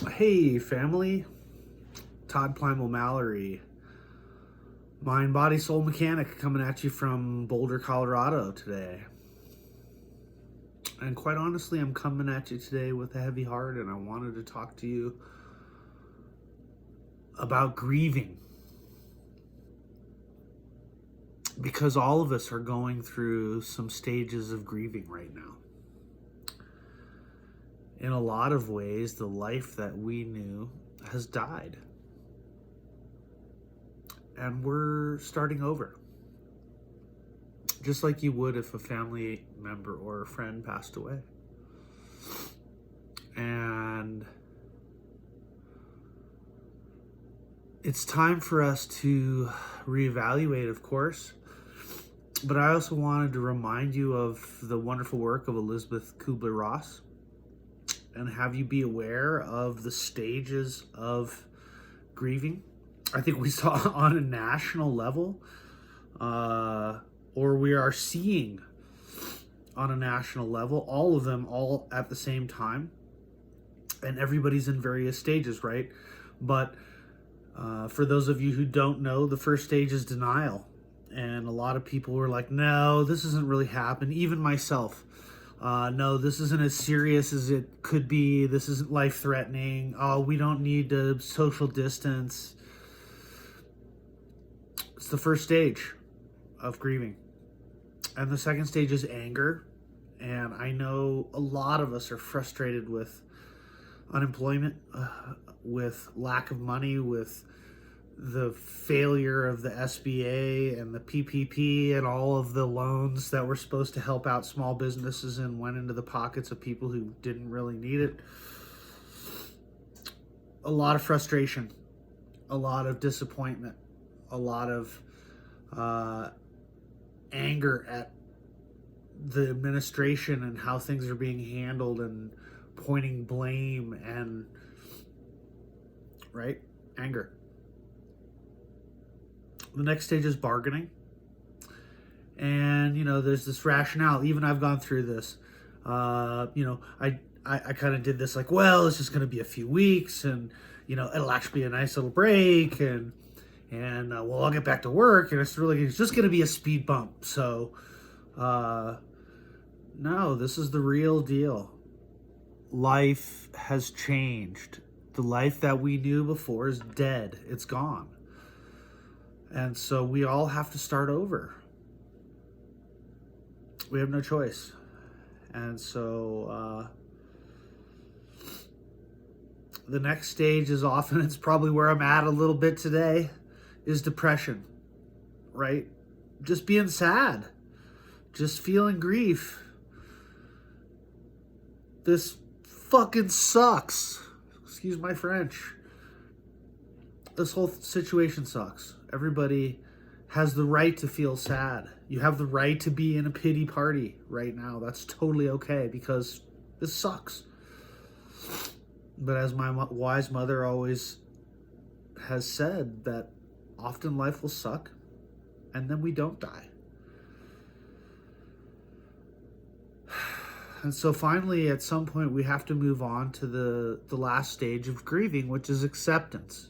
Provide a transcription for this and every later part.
Hey, family. Todd Plymale-Mallory, mind, body, soul mechanic, coming at you from Boulder, Colorado today. And quite honestly, I'm coming at you today with a heavy heart, and I wanted to talk to you about grieving. Because all of us are going through some stages of grieving right now. In a lot of ways, the life that we knew has died. And we're starting over. Just like you would if a family member or a friend passed away. And it's time for us to reevaluate, of course. But I also wanted to remind you of the wonderful work of Elizabeth Kubler-Ross and have you be aware of the stages of grieving. I think we saw on a national level, or we are seeing on a national level, all of them all at the same time. And everybody's in various stages, right? But for those of you who don't know, the first stage is denial. And a lot of people were like, no, this isn't really happening. Even myself. No, this isn't as serious as it could be. This isn't life-threatening. Oh, we don't need to social distance. It's the first stage of grieving. And the second stage is anger. And I know a lot of us are frustrated with unemployment, with lack of money, with the failure of the SBA and the PPP and all of the loans that were supposed to help out small businesses and went into the pockets of people who didn't really need it. A lot of frustration, a lot of disappointment, a lot of anger at the administration and how things are being handled and pointing blame and, right? Anger. The next stage is bargaining. And, there's this rationale. Even I've gone through this. I kind of did this like, well, it's just going to be a few weeks and, it'll actually be a nice little break and well, I'll get back to work and it's just going to be a speed bump. So, no, this is the real deal. Life has changed. The life that we knew before is dead. It's gone. And so we all have to start over. We have no choice. And so the next stage is often, it's probably where I'm at a little bit today, is depression, right? Just being sad. Just feeling grief. This fucking sucks. Excuse my French. This whole situation sucks. Everybody has the right to feel sad. You have the right to be in a pity party right now. That's totally okay because this sucks. But as my wise mother always has said, that often life will suck and then we don't die. And so finally, at some point, we have to move on to the last stage of grieving, which is acceptance.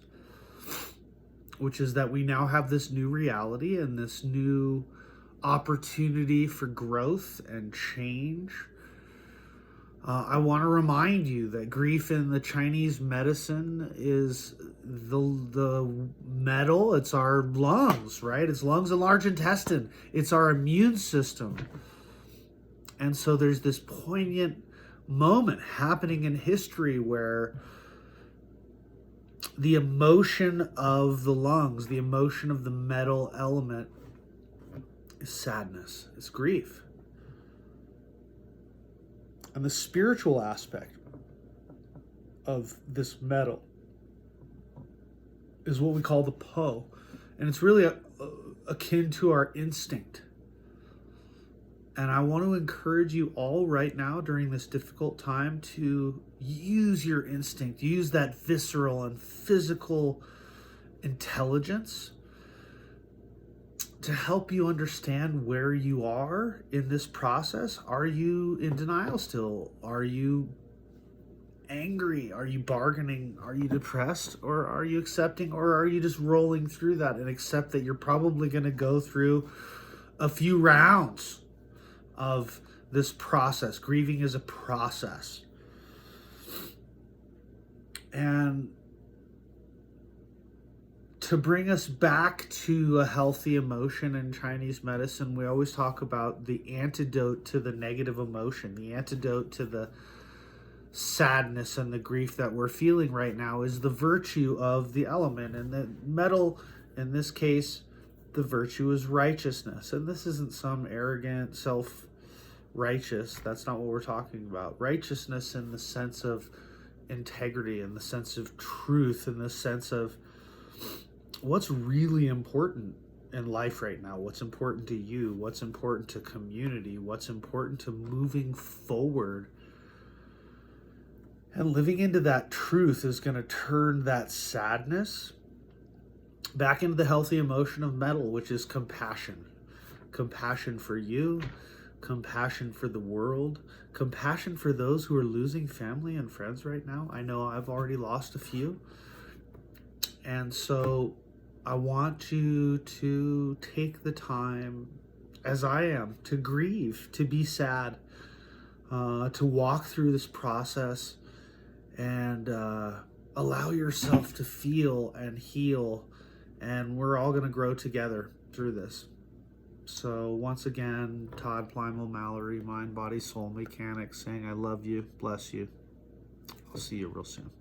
Which is that we now have this new reality and this new opportunity for growth and change. I want to remind you that grief in the Chinese medicine is the metal. It's our lungs, right? It's lungs and large intestine. It's our immune system. And so there's this poignant moment happening in history where the emotion of the lungs, the emotion of the metal element is sadness, it's grief. And the spiritual aspect of this metal is what we call the Po. And it's really akin to our instinct. And I want to encourage you all right now during this difficult time to use your instinct, use that visceral and physical intelligence to help you understand where you are in this process. Are you in denial still? Are you angry? Are you bargaining? Are you depressed? Or are you accepting? Or are you just rolling through that and accept that you're probably going to go through a few rounds of this process? Grieving is a process. And to bring us back to a healthy emotion in Chinese medicine, we always talk about the antidote to the negative emotion, the antidote to the sadness and the grief that we're feeling right now is the virtue of the element. And the metal, in this case, the virtue is righteousness. And this isn't some arrogant, self-righteous. That's not what we're talking about. Righteousness in the sense of integrity, in the sense of truth, in the sense of what's really important in life right now, what's important to you, what's important to community, what's important to moving forward. And living into that truth is going to turn that sadness back into the healthy emotion of metal, which is compassion. Compassion for you, compassion for the world, compassion for those who are losing family and friends right now. I know I've already lost a few. And so I want you to take the time, as I am, to grieve, to be sad, to walk through this process and allow yourself to feel and heal. And we're all going to grow together through this. So once again, Todd Plymale-Mallory, Mind, Body, Soul Mechanic, saying I love you, bless you. I'll see you real soon.